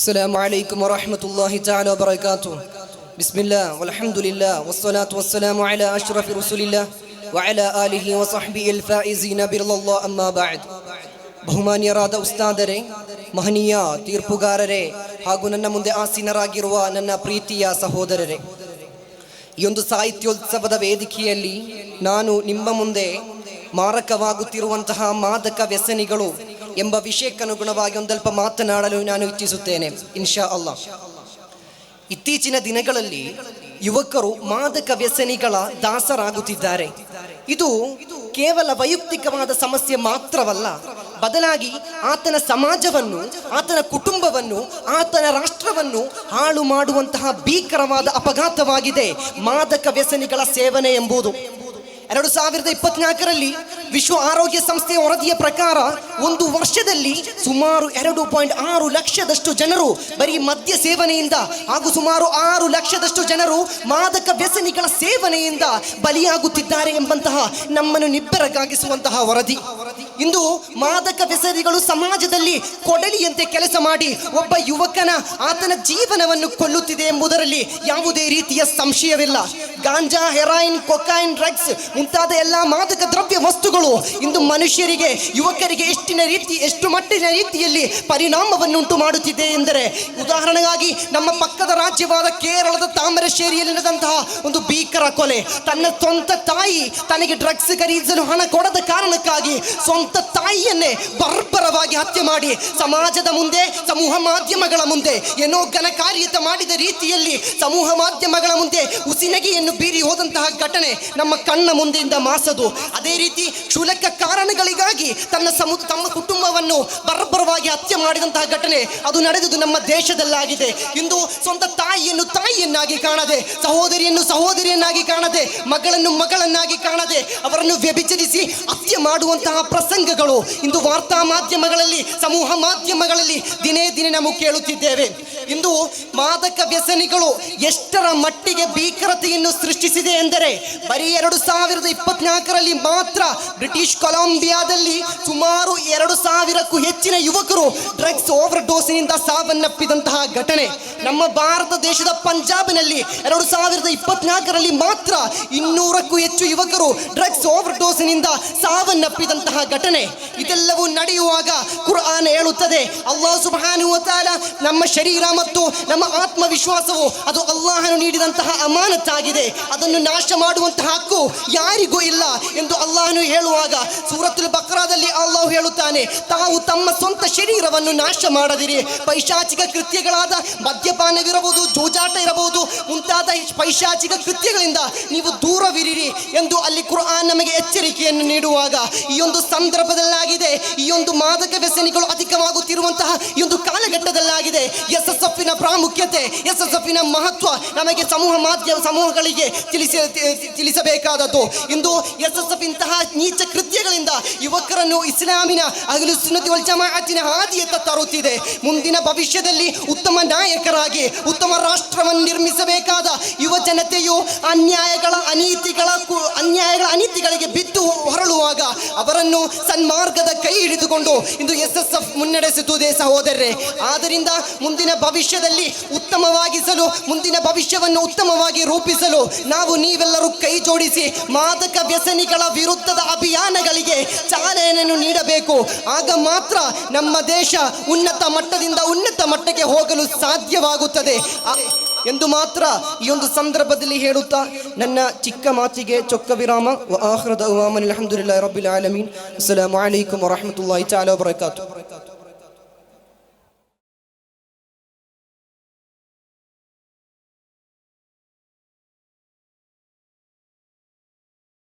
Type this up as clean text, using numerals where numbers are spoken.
السلام عليكم ورحمة الله تعالى وبركاته. بسم الله والحمد لله والصلاة والسلام على أشرف رسول الله وعلى آله وصحبه الفائزين برضا الله أما بعد. ಬಹುಮಾನ್ಯರಾದ ಉಸ್ತಾದರೇ, ಮಹನೀಯ ತೀರ್ಪುಗಾರರೇ ಹಾಗೂ ನನ್ನ ಮುಂದೆ ಆಸೀನರಾಗಿರುವ ನನ್ನ ಪ್ರೀತಿಯ ಸಹೋದರರೇ, ಈ ಒಂದು ಸಾಹಿತ್ಯೋತ್ಸವದ ವೇದಿಕೆಯಲ್ಲಿ ನಾನು ನಿಮ್ಮ ಮುಂದೆ ಮಾರಕವಾಗುತ್ತಿರುವಂತಹ ಮಾದಕ ವ್ಯಸನಿಗಳು ಎಂಬ ವಿಷಯಕ್ಕನುಗುಣವಾಗಿ ಒಂದಲ್ಪ ಮಾತನಾಡಲು ನಾನು ಇಚ್ಛಿಸುತ್ತೇನೆ ಇನ್ಶಾ ಅಲ್ಲಾಹ್. ಇತ್ತೀಚಿನ ದಿನಗಳಲ್ಲಿ ಯುವಕರು ಮಾದಕ ವ್ಯಸನಿಗಳ ದಾಸರಾಗುತ್ತಿದ್ದಾರೆ. ಇದು ಕೇವಲ ವೈಯಕ್ತಿಕವಾದ ಸಮಸ್ಯೆ ಮಾತ್ರವಲ್ಲ, ಬದಲಾಗಿ ಆತನ ಸಮಾಜವನ್ನು, ಆತನ ಕುಟುಂಬವನ್ನು, ಆತನ ರಾಷ್ಟ್ರವನ್ನು ಹಾಳು ಮಾಡುವಂತಹ ಭೀಕರವಾದ ಅಪಘಾತವಾಗಿದೆ ಮಾದಕ ವ್ಯಸನಿಗಳ ಸೇವನೆ ಎಂಬುದು. 2024ರಲ್ಲಿ ವಿಶ್ವ ಆರೋಗ್ಯ ಸಂಸ್ಥೆಯ ವರದಿಯ ಪ್ರಕಾರ ಒಂದು ವರ್ಷದಲ್ಲಿ ಸುಮಾರು 2.6 ಲಕ್ಷದಷ್ಟು ಜನರು ಬರೀ ಮದ್ಯ ಸೇವನೆಯಿಂದ ಹಾಗೂ ಸುಮಾರು 6 ಲಕ್ಷದಷ್ಟು ಜನರು ಮಾದಕ ವ್ಯಸನಿಗಳ ಸೇವನೆಯಿಂದ ಬಲಿಯಾಗುತ್ತಿದ್ದಾರೆ ಎಂಬಂತಹ ನಮ್ಮನ್ನು ನಿಬ್ಬೆರಗಾಗಿಸುವಂತಹ ವರದಿ. ಇಂದು ಮಾದಕ ವ್ಯಸನಿಗಳು ಸಮಾಜದಲ್ಲಿ ಕೊಡಲಿಯಂತೆ ಕೆಲಸ ಮಾಡಿ ಒಬ್ಬ ಯುವಕನ ಆತನ ಜೀವನವನ್ನು ಕೊಲ್ಲುತ್ತಿದೆ ಎಂಬುದರಲ್ಲಿ ಯಾವುದೇ ರೀತಿಯ ಸಂಶಯವಿಲ್ಲ. ಗಾಂಜಾ, ಹೆರಾಯಿನ್, ಕೊಕೈನ್, ಡ್ರಗ್ಸ್ ಮುಂತಾದ ಎಲ್ಲ ಮಾದಕ ದ್ರವ್ಯ ವಸ್ತುಗಳು ಇಂದು ಮನುಷ್ಯರಿಗೆ, ಯುವಕರಿಗೆ ಎಷ್ಟು ಮಟ್ಟಿನ ರೀತಿಯಲ್ಲಿ ಪರಿಣಾಮವನ್ನುಂಟು ಮಾಡುತ್ತಿದೆ ಎಂದರೆ, ಉದಾಹರಣೆಗಾಗಿ ನಮ್ಮ ಪಕ್ಕದ ರಾಜ್ಯವಾದ ಕೇರಳದ ತಾಮರಶ್ಶೇರಿಯಲ್ಲಿ ನಡೆದಂತಹ ಒಂದು ಭೀಕರ ಕೊಲೆ. ತನ್ನ ಸ್ವಂತ ತಾಯಿ ತನಗೆ ಡ್ರಗ್ಸ್ ಖರೀದಿಸಲು ಹಣ ಕೊಡದ ಕಾರಣಕ್ಕಾಗಿ ಸ್ವಂತ ತಾಯಿಯನ್ನೇ ಬರ್ಬರವಾಗಿ ಹತ್ಯೆ ಮಾಡಿ ಸಮಾಜದ ಮುಂದೆ, ಸಮೂಹ ಮಾಧ್ಯಮಗಳ ಮುಂದೆ ಏನೋ ಘನಕಾರ್ಯತ ಮಾಡಿದ ರೀತಿಯಲ್ಲಿ ಸಮೂಹ ಮಾಧ್ಯಮಗಳ ಮುಂದೆ ಉಸಿನಗೆಯನ್ನು ಬೀರಿ ಹೋದಂತಹ ಘಟನೆ ನಮ್ಮ ಕಣ್ಣ ಮುಂದೆಯಿಂದ ಮಾಸದು. ಅದೇ ರೀತಿ ಕ್ಷುಲಕ ಕಾರಣಗಳಿಗಾಗಿ ತಮ್ಮ ಕುಟುಂಬವನ್ನು ಬರ್ಬರವಾಗಿ ಹತ್ಯೆ ಮಾಡಿದಂತಹ ಘಟನೆ ಅದು ನಡೆದುದು ನಮ್ಮ ದೇಶದಲ್ಲಾಗಿದೆ. ಇಂದು ಸ್ವಂತ ತಾಯಿಯನ್ನು ತಾಯಿಯನ್ನಾಗಿ ಕಾಣದೆ, ಸಹೋದರಿಯನ್ನು ಸಹೋದರಿಯನ್ನಾಗಿ ಕಾಣದೆ, ಮಗಳನ್ನು ಮಗಳನ್ನಾಗಿ ಕಾಣದೆ ಅವರನ್ನು ವ್ಯಭಿಚರಿಸಿ ಹತ್ಯೆ ಮಾಡುವಂತಹ ಪ್ರಸಂಗಗಳು ಇಂದು ವಾರ್ತಾ ಮಾಧ್ಯಮಗಳಲ್ಲಿ, ಸಮೂಹ ಮಾಧ್ಯಮಗಳಲ್ಲಿ ದಿನೇ ದಿನೇ ನಾವು ಕೇಳುತ್ತಿದ್ದೇವೆ. ಇಂದು ಮಾದಕ ವ್ಯಸನಿಗಳು ಎಷ್ಟರ ಮಟ್ಟಿಗೆ ಭೀಕರತೆಯನ್ನು ಸೃಷ್ಟಿಸಿದೆ ಎಂದರೆ, ಬರೀ 2024ರಲ್ಲಿ ಮಾತ್ರ ಬ್ರಿಟಿಷ್ ಕೊಲಂಬಿಯಾದಲ್ಲಿ ಸುಮಾರು 2000ಕ್ಕೂ ಹೆಚ್ಚಿನ ಯುವಕರು ಡ್ರಗ್ಸ್ ಓವರ್ ಡೋಸ್ನಿಂದ ಸಾವನ್ನಪ್ಪಿದಂತಹ ಘಟನೆ. ನಮ್ಮ ಭಾರತ ದೇಶದ ಪಂಜಾಬ್ನಲ್ಲಿ 2024ರಲ್ಲಿ ಮಾತ್ರ 200ಕ್ಕೂ ಹೆಚ್ಚು ಯುವಕರು ಡ್ರಗ್ಸ್ ಓವರ್ ಡೋಸ್ನಿಂದ ಸಾವನ್ನಪ್ಪಿದಂತಹ ಘಟನೆ. ಇದೆಲ್ಲವೂ ನಡೆಯುವಾಗ ಕುರ್ಆನ್ ಹೇಳುತ್ತದೆ, ಅಲ್ಲಾಹ್ ಸುಬ್ಹಾನಹು ವ ತಆಲಾ ನಮ್ಮ ಶರೀರ ಮತ್ತು ನಮ್ಮ ಆತ್ಮವಿಶ್ವಾಸವು ಅದು ಅಲ್ಲಾಹನು ನೀಡಿದಂತಹ ಅಮಾನತಾಗಿದೆ, ಅದನ್ನು ನಾಶ ಮಾಡುವಂತಹ ಹಕ್ಕು ಯಾರಿಗೂ ಇಲ್ಲ ಎಂದು ಅಲ್ಲಾಹನು ಹೇಳುವಾಗ, ಸೂರತುಲ್ ಬಕ್ರಾದಲ್ಲಿ ಅಲ್ಲಾಹ್ ಹೇಳುತ್ತಾನೆ, ತಾವು ತಮ್ಮ ಸ್ವಂತ ಶರೀರವನ್ನು ನಾಶ ಮಾಡದಿರಿ, ಪೈಶಾಚಿಕ ಕೃತ್ಯಗಳಾದ ಮದ್ಯಪಾನವಿರಬಹುದು, ಜೂಜಾಟ ಇರಬಹುದು, ಮುಂತಾದ ಪೈಶಾಚಿಕ ಕೃತ್ಯಗಳಿಂದ ನೀವು ದೂರವಿರಿರಿ ಎಂದು ಅಲ್ಲಿ ಕುರ್ಆನ್ ನಮಗೆ ಎಚ್ಚರಿಕೆಯನ್ನು ನೀಡುವಾಗ, ಈ ಒಂದು ಸಂದರ್ಭದಲ್ಲಾಗಿದೆ, ಈ ಒಂದು ಮಾದಕ ವ್ಯಸನಿಗಳು ಅಧಿಕವಾಗುತ್ತಿರುವಂತಹ ಈ ಒಂದು ಕಾಲಘಟ್ಟದಲ್ಲಾಗಿದೆ SSFನ ಪ್ರಾಮುಖ್ಯತೆ, SSFನ ಮಹತ್ವ ನಮಗೆ ಸಮೂಹಗಳಿಗೆ ತಿಳಿಸಬೇಕಾದದ್ದು. ಇಂದು SSF ಇಂತಹ ನೀಚ ಕೃತ್ಯಗಳಿಂದ ಯುವಕರನ್ನು ಇಸ್ಲಾಮಿನ ಅಹ್ಲು ಸುನ್ನತಿ ವಲ್ ಜಮಾಅತಿನ ಹಾದಿಯತ್ತ ತರುತ್ತಿದೆ. ಮುಂದಿನ ಭವಿಷ್ಯದಲ್ಲಿ ಉತ್ತಮ ನಾಯಕರಾಗಿ ಉತ್ತಮ ರಾಷ್ಟ್ರವನ್ನು ನಿರ್ಮಿಸಬೇಕಾದ ಯುವ ಜನತೆಯು ಅನ್ಯಾಯಗಳ ಅನೀತಿಗಳಿಗೆ ಬಿದ್ದು ಹೊರಳುವಾಗ ಅವರನ್ನು ಸನ್ಮಾರ್ಗದ ಕೈ ಹಿಡಿದುಕೊಂಡು ಇಂದು SSF ಮುನ್ನಡೆಸುತ್ತಿದೆ ಸಹೋದರರೇ. ಆದ್ದರಿಂದ ಮುಂದಿನ ಭವಿಷ್ಯದಲ್ಲಿ ಉತ್ತಮವಾಗಿಸಲು, ಮುಂದಿನ ಭವಿಷ್ಯವನ್ನು ಉತ್ತಮವಾಗಿ ರೂಪಿಸಲು ನಾವು ನೀವೆಲ್ಲರೂ ಕೈ ಜೋಡಿಸಿ ಮಾದಕ ವ್ಯಸನಿಗಳ ವಿರುದ್ಧದ ಅಭಿಯಾನಗಳಿಗೆ ಚಾಲನೆಯನ್ನು ನೀಡಬೇಕು. ಆಗ ಮಾತ್ರ ನಮ್ಮ ದೇಶ ಉನ್ನತ ಮಟ್ಟದಿಂದ ಉನ್ನತ ಮಟ್ಟಕ್ಕೆ ಹೋಗಲು ಸಾಧ್ಯವಾಗುತ್ತದೆ ಎಂದು ಮಾತ್ರ ಈ ಒಂದು ಸಂದರ್ಭದಲ್ಲಿ ಹೇಳುತ್ತಾ ನನ್ನ ಚಿಕ್ಕ ಮಾತಿಗೆ ಚೊಕ್ಕ ವಿರಾಮ. ವ ಆಖಿರು ದಅವಾನಾ ಅಲ್ಹಮ್ದುಲಿಲ್ಲಾಹಿ ರಬ್ಬಿಲ್ ಆಲಮೀನ್. ಅಸ್ಸಲಾಮು ಅಲೈಕುಂ ವರಹ್ಮತುಲ್ಲಾಹಿ ತಆಲಾ ವಬರಕಾತುಹು.